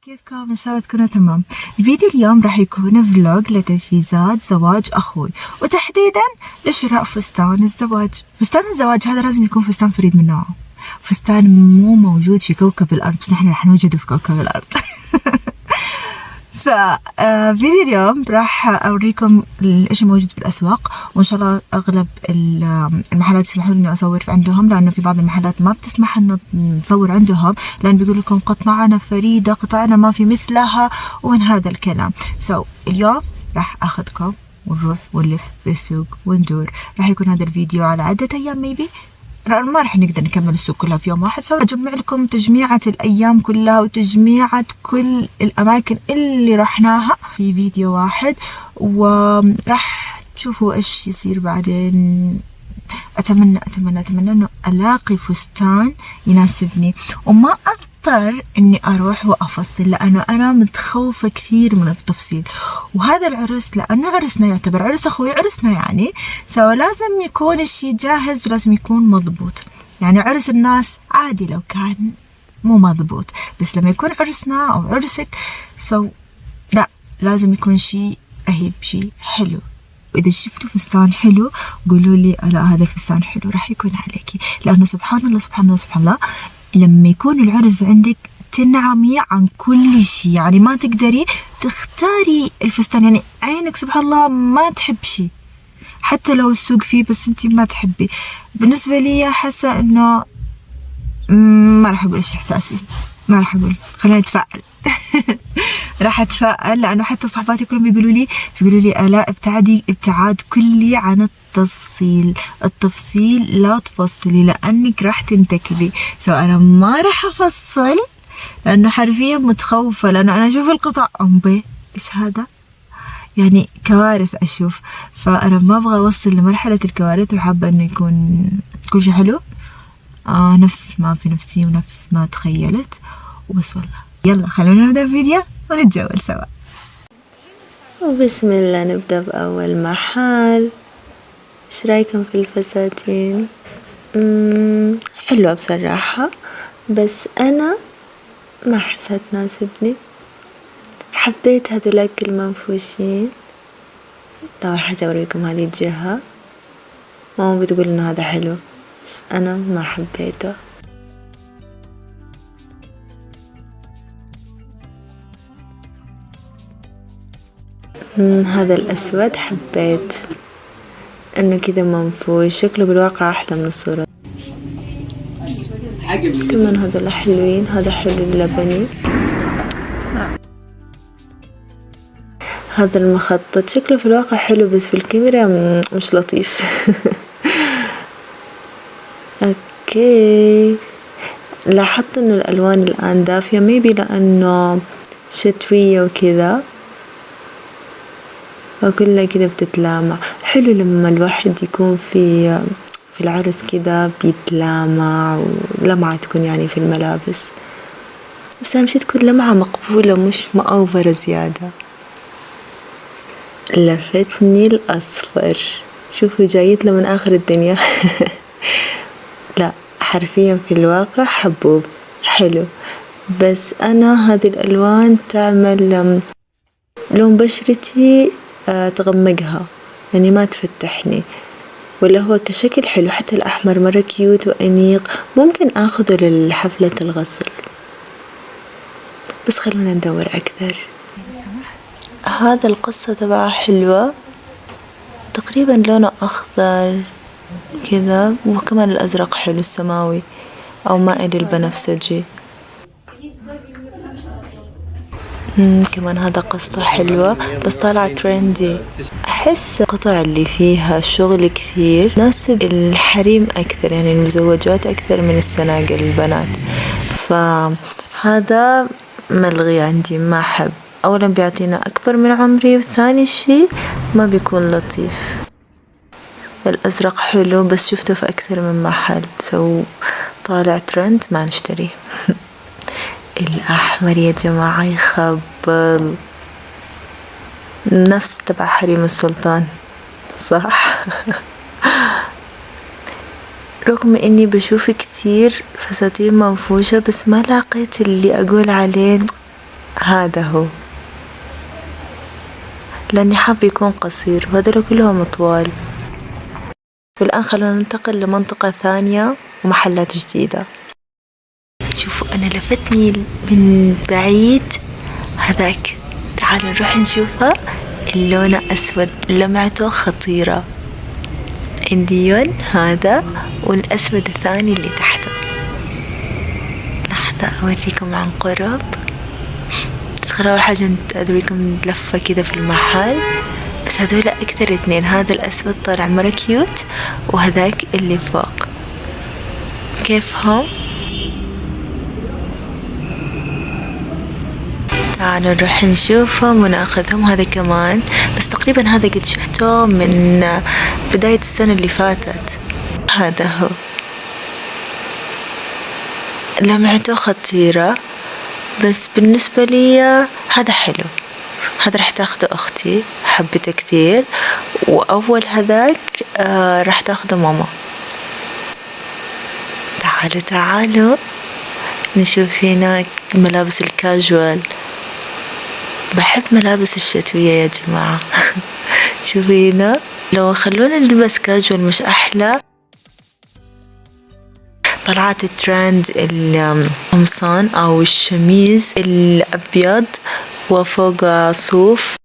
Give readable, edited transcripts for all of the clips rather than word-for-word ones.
كيفكم؟ إن شاء الله تكونوا تمام. الفيديو اليوم راح يكون فلوج لتجهيزات زواج أخوي، وتحديدا لشراء فستان الزواج. فستان الزواج هذا لازم يكون فستان فريد من نوعه، فستان مو موجود في كوكب الأرض، بس نحن راح نوجده في كوكب الأرض. فيديو اليوم راح أوريكم الإشي موجود بالأسواق، وإن شاء الله أغلب المحلات يسمحوا لي إني أصور عندهم، لأنه في بعض المحلات ما بتسمح إنه نصور عندهم، لأن بيقول لكم قطعنا فريدة، قطعنا ما في مثلها ومن هذا الكلام. اليوم راح أخذكم ونروح ونلف بالسوق وندور. راح يكون هذا الفيديو على عدة أيام ميبي، ما راح نقدر نكمل السوق كلها في يوم واحد، أجمع لكم تجميعة الأيام كلها وتجميعة كل الأماكن اللي رحناها في فيديو واحد، وراح تشوفوا إيش يصير بعدين. أتمنى إنه ألاقي فستان يناسبني وما أضطر إني أروح وأفصل، لأنه أنا متخوفة كثير من التفصيل. وهذا العرس لأنه عرسنا، يعتبر عرس أخوي، عرسنا يعني، لازم يكون الشي جاهز ولازم يكون مضبوط. يعني عرس الناس عادي لو كان مو مضبوط، بس لما يكون عرسنا أو عرسك لا، لازم يكون شي رهيب، شي حلو. وإذا شفتوا فستان حلو قولوا لي لا هذا الفستان حلو، راح يكون عليكي، لأنه سبحان الله لما يكون العرس عندك تنعمي عن كل شيء، يعني ما تقدري تختاري الفستان، يعني عينك سبحان الله ما تحب شيء، حتى لو السوق فيه بس انتي ما تحبي. بالنسبة لي حاسة انه ما راح اقول ايش احساسي، ما راح اقول، خلينا نتفائل. راح اتفائل، لانه حتى صحباتي كلهم بيقولوا لي آلاء ابتعدي ابتعاد كلي عن التفصيل لا تفصلي لانك راح تنتكبي. انا ما راح افصل لانه حرفيا متخوفة، لانه انا اشوف القطع ايش هذا، يعني كوارث اشوف، فانا ما ابغى اوصل لمرحلة الكوارث، وحابة انه يكون كل شيء حلو، نفس ما في نفسي ونفس ما تخيلت وبس. والله يلا خلونا نبدأ الفيديو ونتجول سوا. وبسم الله نبدأ بأول محل. ايش رايكم في الفساتين؟ حلوة بصراحة، بس أنا ما حسيت تناسبني. حبيت هذولاك المنفوشين. طبعا حاجة أوريكم هذه الجهة، ماما بتقول إنه هذا حلو بس أنا ما حبيته. هذا الأسود حبيت إنه كذا منفوش، شكله بالواقع أحلى من الصورة. كمان هذول حلوين، هذا حلو اللبني. هذا المخطط شكله في الواقع حلو بس في الكاميرا مش لطيف. اوكي، لاحظت انه الالوان الان دافية، ميبي لانه شتوية وكذا وكلها كذا بتتلامع. حلو لما الواحد يكون في العرس كذا بيتلامع، ولمعة تكون يعني في الملابس، بس اهم شي تكون لمعة مقبولة مش مأوفرة زيادة. لفتني الأصفر، شوفوا جايت له من آخر الدنيا. لا حرفيا في الواقع حبوب حلو، بس أنا هذه الألوان تعمل لون بشرتي تغمقها، يعني ما تفتحني، ولا هو كشكل حلو. حتى الأحمر مرة كيوت وأنيق، ممكن أخذه للحفلة الغسل، بس خلونا ندور أكثر. هذا القصة تبعها حلوة، تقريبا لونه أخضر كذا، وكمان الأزرق حلو، السماوي أو مائل البنفسجي. كمان هذا قصته حلوة بس طالعة ترندي. أحس القطع اللي فيها شغل كثير تناسب الحريم أكثر، يعني المزوجات أكثر من السناقل البنات، فهذا ملغي عندي، ما أحب. أولا بيعطينا أكبر من عمري، وثاني شي ما بيكون لطيف. الأزرق حلو بس شفته في أكثر من محل، طالع ترند ما نشتريه. الأحمر يا جماعة يخبل، نفس تبع حريم السلطان صح. رغم إني بشوف كثير فساتين منفوشة، بس ما لقيت اللي أقول عليه هذا هو، لأني حاب يكون قصير وهذول كلهم طوال. والآن خلونا ننتقل لمنطقة ثانية ومحلات جديدة. شوفوا أنا لفتني من بعيد هذاك، تعالوا نروح نشوفه. اللون أسود، لمعته خطيرة. عندي هذا والأسود الثاني اللي تحته. لحظة أوريكم عن قرب، بس خلوا أول حاجة أوريكم لفة كده في المحل. بس هذول أكثر اثنين، هذا الأسود طالع مرة كيوت وهذاك اللي فوق كيفهم. تعالوا نروح نشوفهم وناخذهم. هذا كمان، بس تقريبا هذا قد شفته من بداية السنة اللي فاتت. هذا هو، لمعته خطيرة، بس بالنسبة لي هذا حلو. هذا راح تاخده أختي، حبته كثير. وأول هذاك راح تاخده ماما. تعالوا نشوف هناك ملابس الكاجوال. بحب ملابس الشتوية يا جماعة. شوفي هنا، لو خلونا نلبس كاجوال مش أحلى. طلعت الترند القمصان أو الشميز الأبيض وفوق صوف.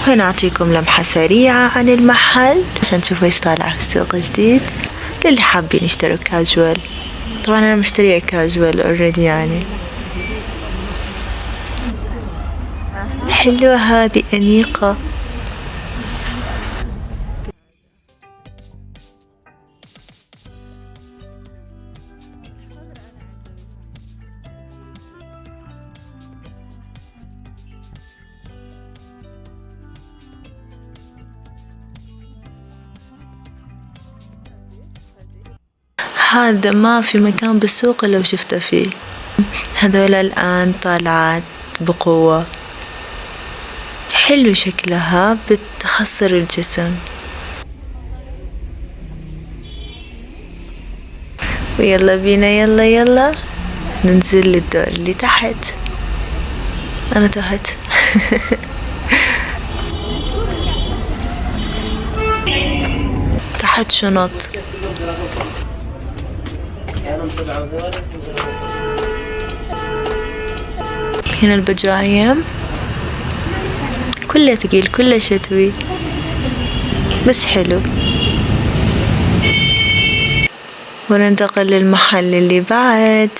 هنا أعطيكم لمحة سريعة عن المحل عشان تشوفوا إيش طالع في السوق جديد للي حابين يشتروا كاجوال. طبعا أنا مشترية كاجوال اوريدي يعني. حلوة هذه، أنيقة. هذا ما في مكان بالسوق إلا وشفته فيه. هذول الآن طالعات بقوة، حلو شكلها، بتخسر الجسم. ويلا بينا، يلا ننزل للدور اللي تحت. أنا تهت. تحت شنط. هنا البجايم كله ثقيل، كله شتوي، بس حلو. وننتقل للمحل اللي بعد.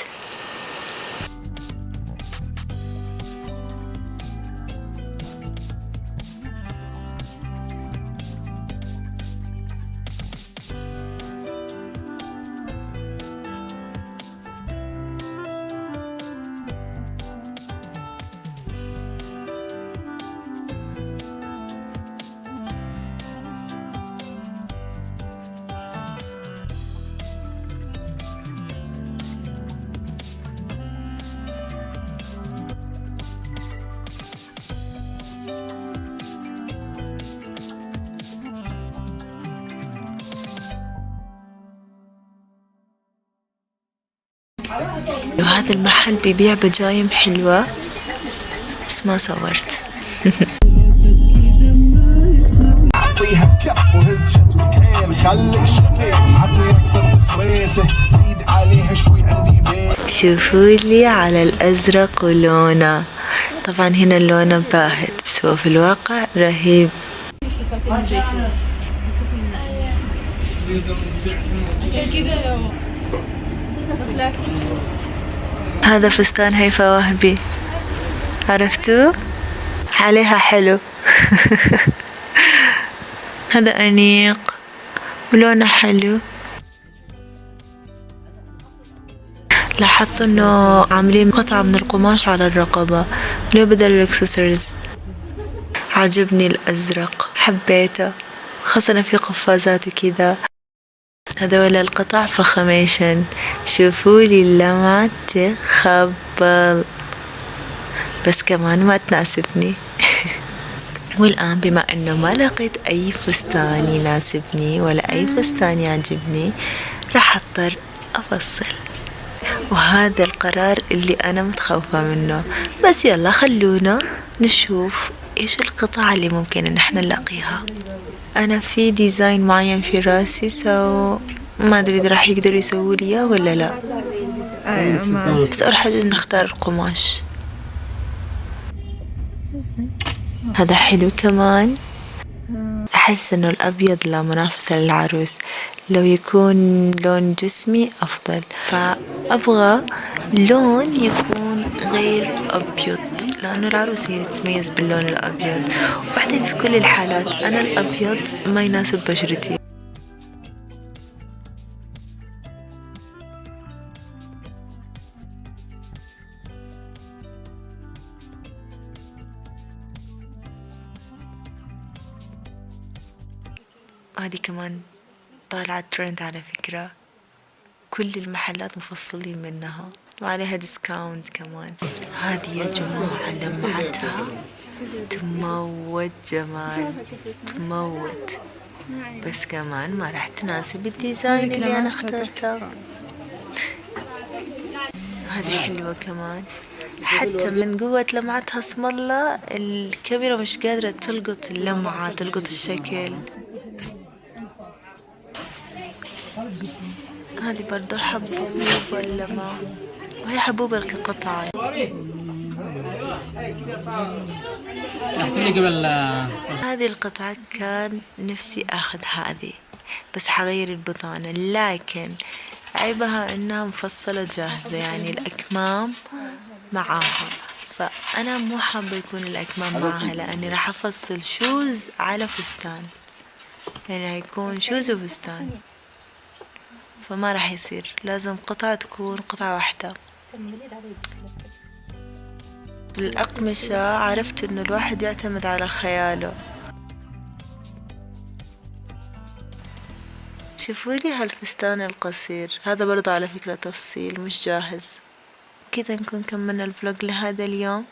وهذا المحل بيبيع بجايم حلوة بس ما صورت. عطيها بكف وهز شتوكين، خليك شقيق عطني اكثر فريسه، زيد عليها شوي عندي بيت. شوفوا لي على الأزرق ولونه. طبعا هنا لونه باهت بس هو في الواقع رهيب. هذا فستان هيفاء وهبي، عرفتوا؟ عليها حلو. هذا أنيق ولونه حلو. لاحظت انه عاملين قطعة من القماش على الرقبة اللي هو بدل الاكسسوارز. عجبني الأزرق، حبيته، خاصة في قفازات وكذا. هذول القطع فخميشن. شوفوا لي اللمعة تخبل، بس كمان ما تناسبني. والآن بما أنه ما لقيت أي فستان يناسبني ولا أي فستان يعجبني، راح أضطر أفصل. وهذا القرار اللي أنا متخوفة منه، بس يلا خلونا نشوف إيش القطع اللي ممكن إن احنا نلاقيها. أنا في ديزاين معين في راسي، ما أدري إذا راح يقدروا يسووا لي إياه ولا لا. بس أول حاجة نختار القماش. هذا حلو كمان. أحس إنه الأبيض لا منافسة للعروس، لو يكون لون جسمي أفضل، فأبغى لون يكون غير أبيض، لأنه العروس هي تتميز باللون الأبيض. وبعدين في كل الحالات أنا الأبيض ما يناسب بشرتي. هذه كمان طالعة ترند على فكرة، كل المحلات مفصلين منها وعليها ديسكاونت كمان. هذه يا جماعة لمعتها تموت جمال، تموت، بس كمان ما راح تناسب الديزاين اللي أنا اخترته. هذه حلوة كمان، حتى من قوة لمعتها اسم الله الكاميرا مش قادرة تلقط اللمعة، تلقط الشكل. هذه برضو حبوب ولا ما، وهي حبوب كقطعة. هذه القطعة كان نفسي أخذ هذه، بس حغير البطانة، لكن عيبها إنها مفصلة جاهزة، يعني الأكمام معاها، فأنا مو حابة يكون الأكمام معاها، لأني راح أفصل شوز على فستان، يعني هيكون شوز وفستان، فما راح يصير. لازم قطعة تكون قطعة واحدة. بالأقمشة عرفت إنه الواحد يعتمد على خياله. شوفوا لي هالفستان القصير، هذا برضه على فكرة تفصيل مش جاهز. كذا نكون كملنا الفلوج لهذا اليوم.